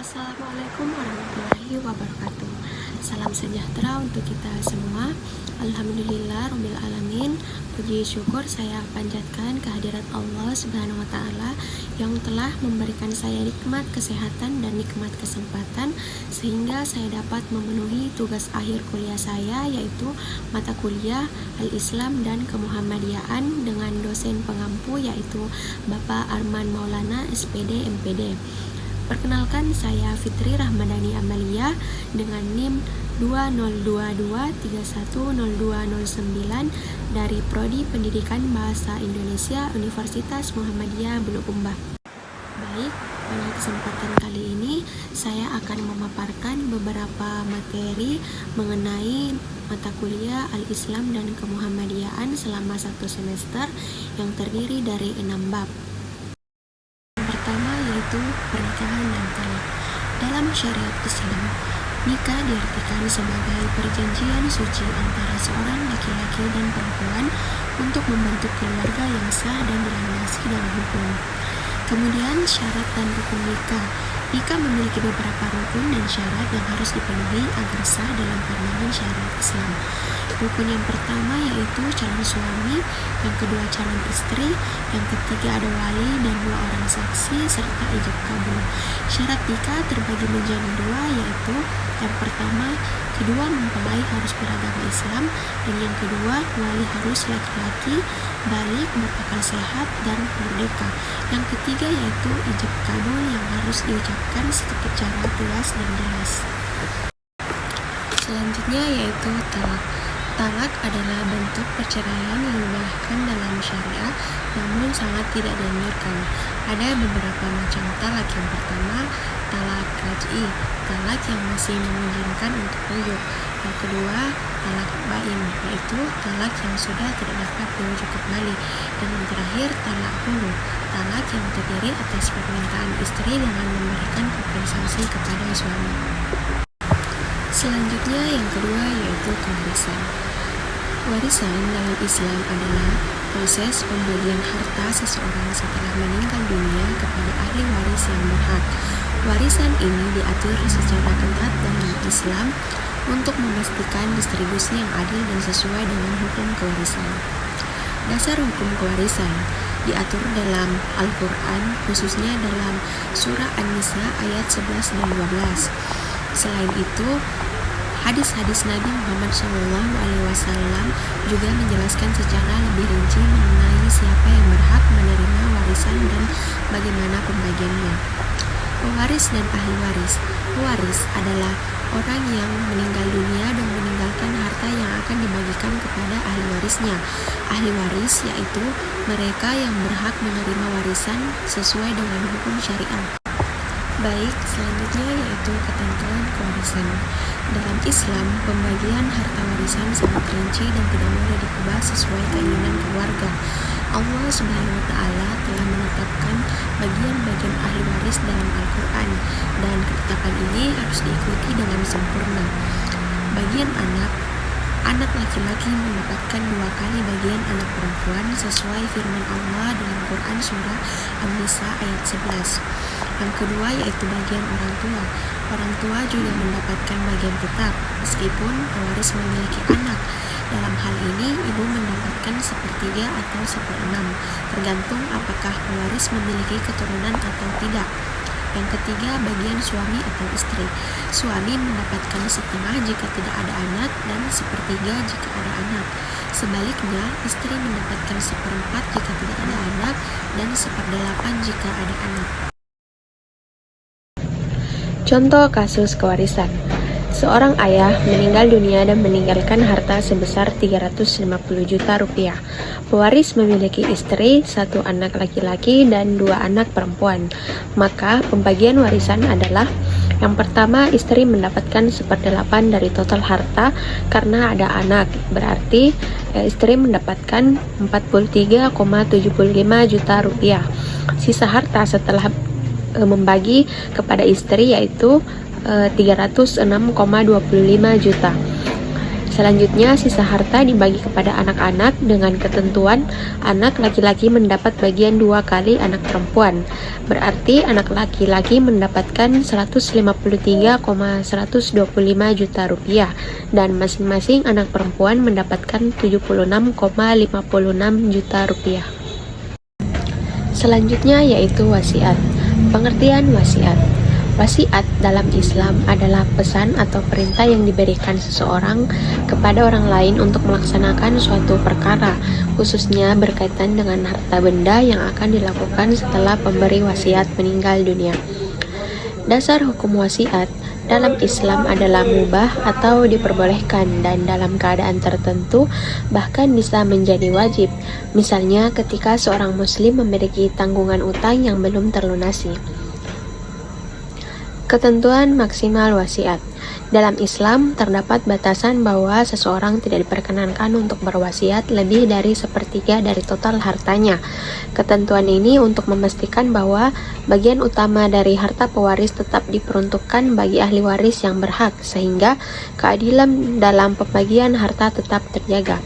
Assalamualaikum warahmatullahi wabarakatuh. Salam sejahtera untuk kita semua. Alhamdulillah Rabbil Alamin. Puji syukur saya panjatkan kehadirat Allah Subhanahu wa Ta'ala yang telah memberikan saya nikmat kesehatan dan nikmat kesempatan sehingga saya dapat memenuhi tugas akhir kuliah saya, yaitu mata kuliah Al-Islam dan Kemuhammadiyaan dengan dosen pengampu, yaitu Bapak Arman Maulana SPD MPD. Perkenalkan, saya Fitri Rahmadani Amalia dengan NIM 2022310209 dari Prodi Pendidikan Bahasa Indonesia Universitas Muhammadiyah Bulukumba. Baik, pada kesempatan kali ini saya akan memaparkan beberapa materi mengenai mata kuliah Al-Islam dan Kemuhammadiyaan selama 1 semester yang terdiri dari 6 bab. Pertama yaitu pernikahan dan talak. Dalam syariat Islam, nikah diartikan sebagai perjanjian suci antara seorang laki-laki dan perempuan untuk membentuk keluarga yang sah dan dilandasi dalam hukum. Kemudian syarat dan rukun nikah. Nikah memiliki beberapa rukun dan syarat yang harus dipenuhi agar sah dalam pandangan syariat Islam. Rukun yang pertama yaitu calon suami, yang kedua calon istri, yang ketiga ada wali dan 2 orang saksi serta ijab kabul. Syarat nikah terbagi menjadi 2, yaitu yang pertama, kedua mempelai harus beragama Islam, dan yang kedua wali harus laki-laki, balik, berakal sehat, dan merdeka. Yang ketiga yaitu ijab kabul yang harus diucapkan secara luas dan jelas. Selanjutnya yaitu talak. Talak adalah bentuk perceraian yang dibolehkan dalam syariah, namun sangat tidak dianjurkan. Ada beberapa macam talak. Yang pertama, talak raj'i, talak yang masih memungkinkan untuk rujuk. Yang kedua, talak bain, yaitu talak yang sudah tidak dapat dirujuk kembali. Dan yang terakhir, talak hulu, talak yang terdiri atas permintaan istri dengan memberikan kompensasi kepada suami. Selanjutnya yang kedua yaitu kewarisan. Warisan dalam Islam adalah proses pembagian harta seseorang setelah meninggal dunia kepada ahli waris yang berhak. Warisan ini diatur secara ketat dalam Islam untuk memastikan distribusi yang adil dan sesuai dengan hukum kewarisan. Dasar hukum kewarisan diatur dalam Al-Quran, khususnya dalam surah An-Nisa ayat 11 dan 12. Selain itu, hadis-hadis Nabi Muhammad SAW juga menjelaskan secara lebih rinci mengenai siapa yang berhak menerima warisan dan bagaimana pembagiannya. Pewaris dan ahli waris. Pewaris adalah orang yang meninggal dunia dan meninggalkan harta yang akan dibagikan kepada ahli warisnya. Ahli waris yaitu mereka yang berhak menerima warisan sesuai dengan hukum syariah. Baik, selanjutnya yaitu ketentuan kewarisan. Dalam Islam, pembagian harta warisan sangat rinci dan tidak boleh diubah sesuai keinginan keluarga. Allah Subhanahu wa Ta'ala telah menetapkan bagian-bagian ahli waris dalam Al-Quran, dan ketetapan ini harus diikuti dengan sempurna. Bagian anak laki-laki mendapatkan 2 kali bagian anak perempuan sesuai firman Allah dalam Quran surah An-Nisa ayat 11. Yang kedua yaitu bagian orang tua. Orang tua juga mendapatkan bagian tetap meskipun pewaris memiliki anak. Dalam hal ini ibu mendapatkan 1/3 atau 1/6, tergantung apakah pewaris memiliki keturunan atau tidak. Yang ketiga, bagian suami atau istri. Suami mendapatkan 1/2 jika tidak ada anak dan 1/3 jika ada anak. Sebaliknya, istri mendapatkan 1/4 jika tidak ada anak dan 1/8 jika ada anak. Contoh kasus kewarisan. Seorang ayah meninggal dunia dan meninggalkan harta sebesar 350 juta rupiah. Pewaris memiliki istri, 1 anak laki-laki dan 2 anak perempuan. Maka pembagian warisan adalah: yang pertama, istri mendapatkan 1/8 dari total harta karena ada anak. Berarti istri mendapatkan 43,75 juta rupiah. Sisa harta setelah membagi kepada istri yaitu 306,25 juta. Selanjutnya, sisa harta dibagi kepada anak-anak dengan ketentuan anak laki-laki mendapat bagian 2 kali anak perempuan. Berarti anak laki-laki mendapatkan 153,125 juta rupiah dan masing-masing anak perempuan mendapatkan 76,56 juta rupiah. Selanjutnya yaitu wasiat. Pengertian wasiat. Wasiat dalam Islam adalah pesan atau perintah yang diberikan seseorang kepada orang lain untuk melaksanakan suatu perkara, khususnya berkaitan dengan harta benda yang akan dilakukan setelah pemberi wasiat meninggal dunia. Dasar hukum wasiat dalam Islam adalah mubah atau diperbolehkan dan dalam keadaan tertentu bahkan bisa menjadi wajib. Misalnya ketika seorang muslim memiliki tanggungan utang yang belum terlunasi. Ketentuan maksimal wasiat. Dalam Islam terdapat batasan bahwa seseorang tidak diperkenankan untuk berwasiat lebih dari sepertiga dari total hartanya. Ketentuan ini untuk memastikan bahwa bagian utama dari harta pewaris tetap diperuntukkan bagi ahli waris yang berhak, sehingga keadilan dalam pembagian harta tetap terjaga.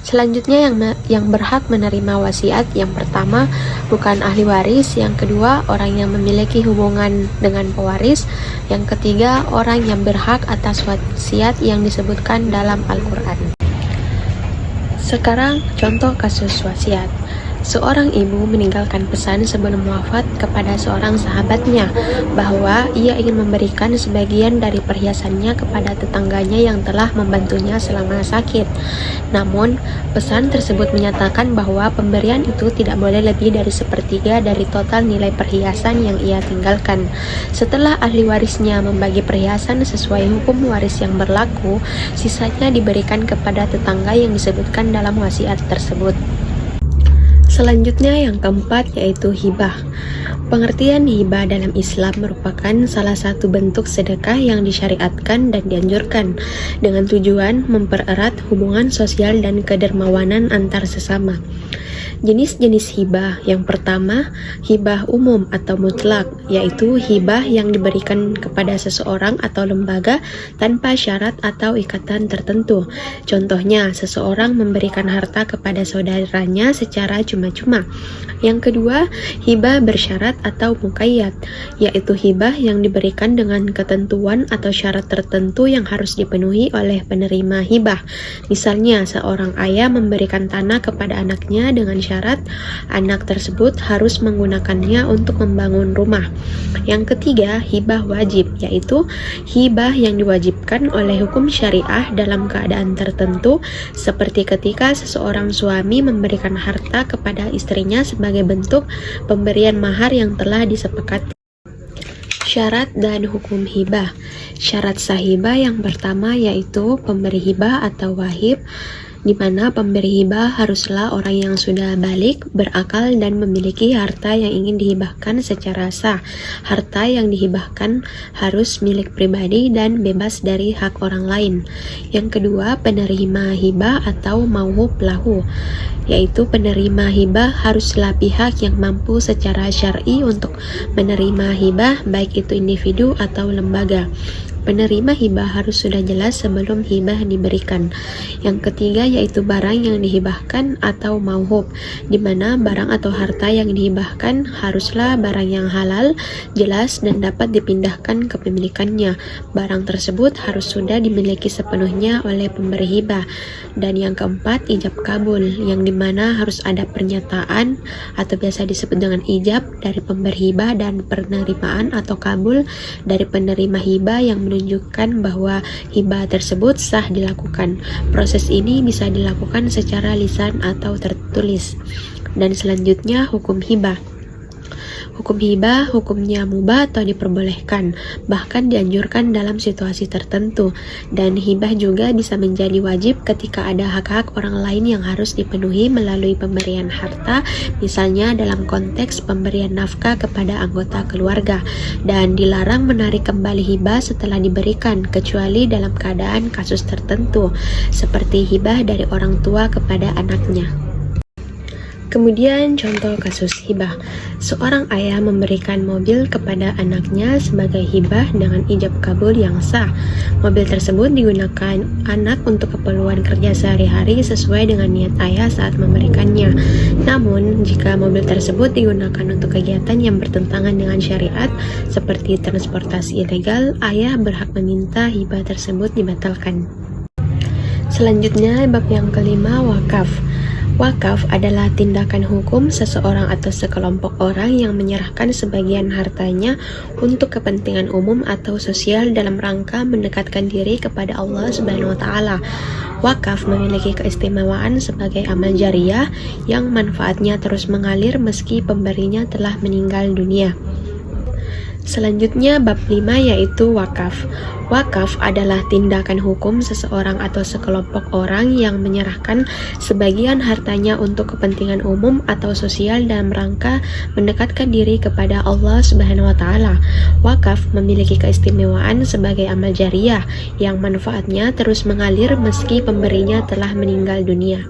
Selanjutnya yang berhak menerima wasiat, yang pertama bukan ahli waris, yang kedua orang yang memiliki hubungan dengan pewaris, yang ketiga orang yang berhak atas wasiat yang disebutkan dalam Al-Quran. Sekarang contoh kasus wasiat. Seorang ibu meninggalkan pesan sebelum wafat kepada seorang sahabatnya bahwa ia ingin memberikan sebagian dari perhiasannya kepada tetangganya yang telah membantunya selama sakit. Namun, pesan tersebut menyatakan bahwa pemberian itu tidak boleh lebih dari sepertiga dari total nilai perhiasan yang ia tinggalkan. Setelah ahli warisnya membagi perhiasan sesuai hukum waris yang berlaku, sisanya diberikan kepada tetangga yang disebutkan dalam wasiat tersebut. Selanjutnya yang keempat yaitu hibah. Pengertian hibah dalam Islam merupakan salah satu bentuk sedekah yang disyariatkan dan dianjurkan dengan tujuan mempererat hubungan sosial dan kedermawanan antar sesama. Jenis-jenis hibah. Yang pertama, hibah umum atau mutlak, yaitu hibah yang diberikan kepada seseorang atau lembaga tanpa syarat atau ikatan tertentu. Contohnya, seseorang memberikan harta kepada saudaranya secara cuma-cuma. Yang kedua, hibah bersyarat atau muqayyad, yaitu hibah yang diberikan dengan ketentuan atau syarat tertentu yang harus dipenuhi oleh penerima hibah. Misalnya, seorang ayah memberikan tanah kepada anaknya dengan syarat anak tersebut harus menggunakannya untuk membangun rumah. Yang ketiga, hibah wajib, yaitu hibah yang diwajibkan oleh hukum syariah dalam keadaan tertentu, seperti ketika seseorang suami memberikan harta kepada istrinya sebagai bentuk pemberian mahar yang telah disepakati. Syarat dan hukum hibah. Syarat sah hibah yang pertama yaitu pemberi hibah atau wahib, di mana pemberi hibah haruslah orang yang sudah balik, berakal, dan memiliki harta yang ingin dihibahkan secara sah. Harta yang dihibahkan harus milik pribadi dan bebas dari hak orang lain. Yang kedua, penerima hibah atau mauhub lahu, yaitu penerima hibah haruslah pihak yang mampu secara syar'i untuk menerima hibah, baik itu individu atau lembaga. Penerima hibah harus sudah jelas sebelum hibah diberikan. Yang ketiga yaitu barang yang dihibahkan atau mauhub, di mana barang atau harta yang dihibahkan haruslah barang yang halal, jelas, dan dapat dipindahkan kepemilikannya. Barang tersebut harus sudah dimiliki sepenuhnya oleh pemberi hibah. Dan yang keempat, ijab kabul, yang dimana harus ada pernyataan atau biasa disebut dengan ijab dari pemberi hibah dan penerimaan atau kabul dari penerima hibah yang menunjukkan bahwa hibah tersebut sah dilakukan. Proses ini bisa dilakukan secara lisan atau tertulis. Dan selanjutnya hukum hibah. Hukum hibah hukumnya mubah atau diperbolehkan, bahkan dianjurkan dalam situasi tertentu. Dan hibah juga bisa menjadi wajib ketika ada hak-hak orang lain yang harus dipenuhi melalui pemberian harta, misalnya dalam konteks pemberian nafkah kepada anggota keluarga. Dan dilarang menarik kembali hibah setelah diberikan, kecuali dalam keadaan kasus tertentu, seperti hibah dari orang tua kepada anaknya. Kemudian contoh kasus hibah. Seorang ayah memberikan mobil kepada anaknya sebagai hibah dengan ijab kabul yang sah. Mobil tersebut digunakan anak untuk keperluan kerja sehari-hari sesuai dengan niat ayah saat memberikannya. Namun, jika mobil tersebut digunakan untuk kegiatan yang bertentangan dengan syariat seperti transportasi ilegal, ayah berhak meminta hibah tersebut dibatalkan. Selanjutnya, bab yang kelima, wakaf. Wakaf adalah tindakan hukum seseorang atau sekelompok orang yang menyerahkan sebagian hartanya untuk kepentingan umum atau sosial dalam rangka mendekatkan diri kepada Allah Subhanahu wa taala. Wakaf memiliki keistimewaan sebagai amal jariah yang manfaatnya terus mengalir meski pemberinya telah meninggal dunia. Selanjutnya bab 5 yaitu wakaf. Wakaf adalah tindakan hukum seseorang atau sekelompok orang yang menyerahkan sebagian hartanya untuk kepentingan umum atau sosial dalam rangka mendekatkan diri kepada Allah Subhanahu wa taala. Wakaf memiliki keistimewaan sebagai amal jariah yang manfaatnya terus mengalir meski pemberinya telah meninggal dunia.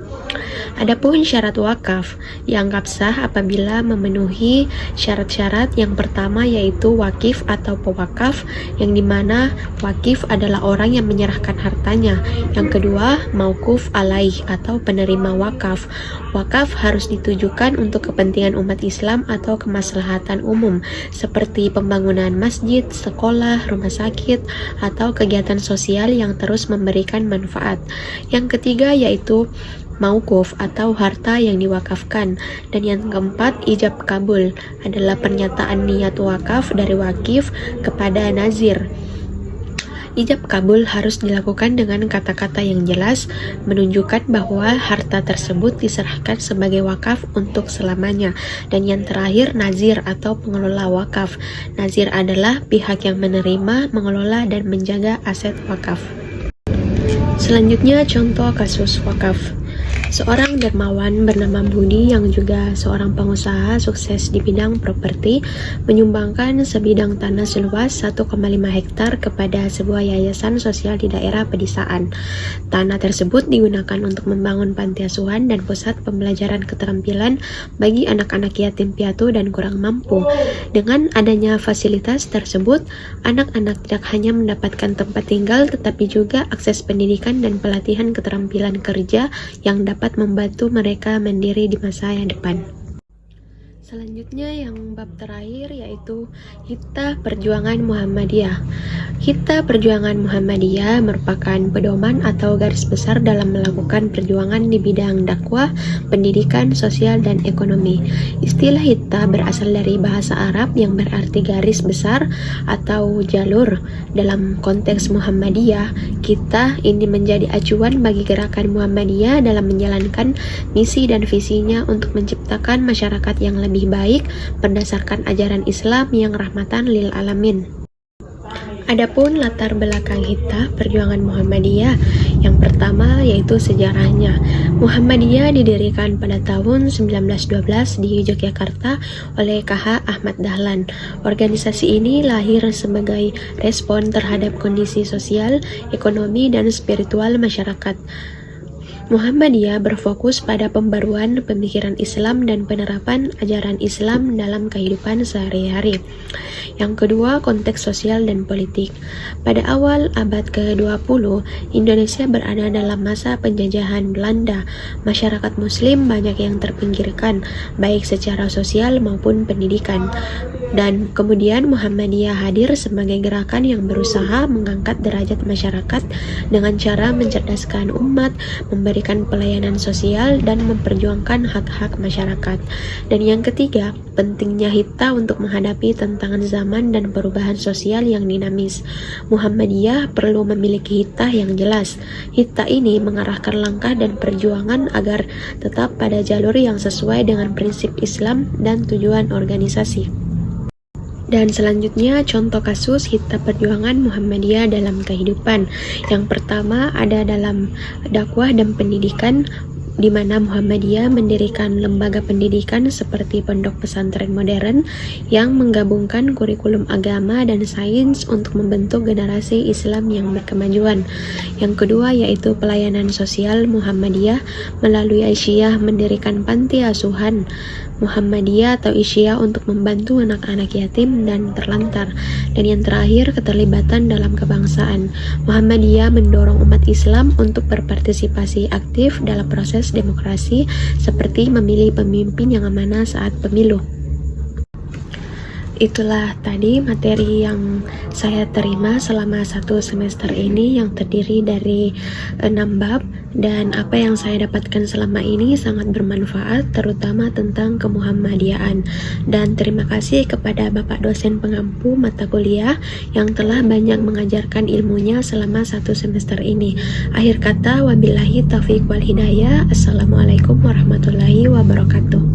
Adapun syarat wakaf dianggap sah apabila memenuhi syarat-syarat. Yang pertama yaitu wakif atau pewakaf, yang dimana wakif adalah orang yang menyerahkan hartanya. Yang kedua, mauquf alaih atau penerima wakaf. Wakaf harus ditujukan untuk kepentingan umat Islam atau kemaslahatan umum seperti pembangunan masjid, sekolah, rumah sakit, atau kegiatan sosial yang terus memberikan manfaat. Yang ketiga yaitu mauquf atau harta yang diwakafkan. Dan yang keempat, ijab kabul adalah pernyataan niat wakaf dari wakif kepada nazir. Ijab kabul harus dilakukan dengan kata-kata yang jelas, menunjukkan bahwa harta tersebut diserahkan sebagai wakaf untuk selamanya. Dan yang terakhir, nazir atau pengelola wakaf. Nazir adalah pihak yang menerima, mengelola, dan menjaga aset wakaf. Selanjutnya contoh kasus wakaf. Seorang dermawan bernama Budi yang juga seorang pengusaha sukses di bidang properti menyumbangkan sebidang tanah seluas 1,5 hektar kepada sebuah yayasan sosial di daerah pedesaan. Tanah tersebut digunakan untuk membangun panti asuhan dan pusat pembelajaran keterampilan bagi anak-anak yatim piatu dan kurang mampu. Dengan adanya fasilitas tersebut, anak-anak tidak hanya mendapatkan tempat tinggal tetapi juga akses pendidikan dan pelatihan keterampilan kerja yang dapat membantu mereka mandiri di masa yang depan. Selanjutnya yang bab terakhir yaitu Hita Perjuangan Muhammadiyah. Hita Perjuangan Muhammadiyah merupakan pedoman atau garis besar dalam melakukan perjuangan di bidang dakwah, pendidikan, sosial, dan ekonomi. Istilah Hita berasal dari bahasa Arab yang berarti garis besar atau jalur. Dalam konteks Muhammadiyah, kita ini menjadi acuan bagi gerakan Muhammadiyah dalam menjalankan misi dan visinya untuk menciptakan masyarakat yang lebih baik berdasarkan ajaran Islam yang rahmatan lil alamin. Adapun latar belakang Hita Perjuangan Muhammadiyah, yang pertama yaitu sejarahnya. Muhammadiyah didirikan pada tahun 1912 di Yogyakarta oleh KH Ahmad Dahlan. Organisasi ini lahir sebagai respon terhadap kondisi sosial, ekonomi, dan spiritual masyarakat. Muhammadiyah berfokus pada pembaruan pemikiran Islam dan penerapan ajaran Islam dalam kehidupan sehari-hari. Yang kedua, konteks sosial dan politik. Pada awal abad ke-20, Indonesia berada dalam masa penjajahan Belanda. Masyarakat Muslim banyak yang terpinggirkan, baik secara sosial maupun pendidikan. Dan kemudian Muhammadiyah hadir sebagai gerakan yang berusaha mengangkat derajat masyarakat dengan cara mencerdaskan umat, memberikan pelayanan sosial, dan memperjuangkan hak-hak masyarakat. Dan yang ketiga, pentingnya Hita untuk menghadapi tantangan zaman dan perubahan sosial yang dinamis. Muhammadiyah perlu memiliki Hita yang jelas. Hita ini mengarahkan langkah dan perjuangan agar tetap pada jalur yang sesuai dengan prinsip Islam dan tujuan organisasi. Dan selanjutnya contoh kasus Hita Perjuangan Muhammadiyah dalam kehidupan. Yang pertama ada dalam dakwah dan pendidikan. di mana Muhammadiyah mendirikan lembaga pendidikan seperti pondok pesantren modern yang menggabungkan kurikulum agama dan sains untuk membentuk generasi Islam yang berkemajuan. Yang kedua yaitu pelayanan sosial Muhammadiyah melalui Aisyah mendirikan panti asuhan Muhammadiyah atau Aisyah untuk membantu anak-anak yatim dan terlantar. Dan yang terakhir, keterlibatan dalam kebangsaan. Muhammadiyah mendorong umat Islam untuk berpartisipasi aktif dalam proses demokrasi seperti memilih pemimpin yang amanah saat pemilu. Itulah tadi materi yang saya terima selama 1 semester ini yang terdiri dari 6 bab, dan apa yang saya dapatkan selama ini sangat bermanfaat, terutama tentang kemuhammadiyahan. Dan terima kasih kepada Bapak dosen pengampu mata kuliah yang telah banyak mengajarkan ilmunya selama 1 semester ini. Akhir kata, wabillahi taufiq wal hidayah. Assalamualaikum warahmatullahi wabarakatuh.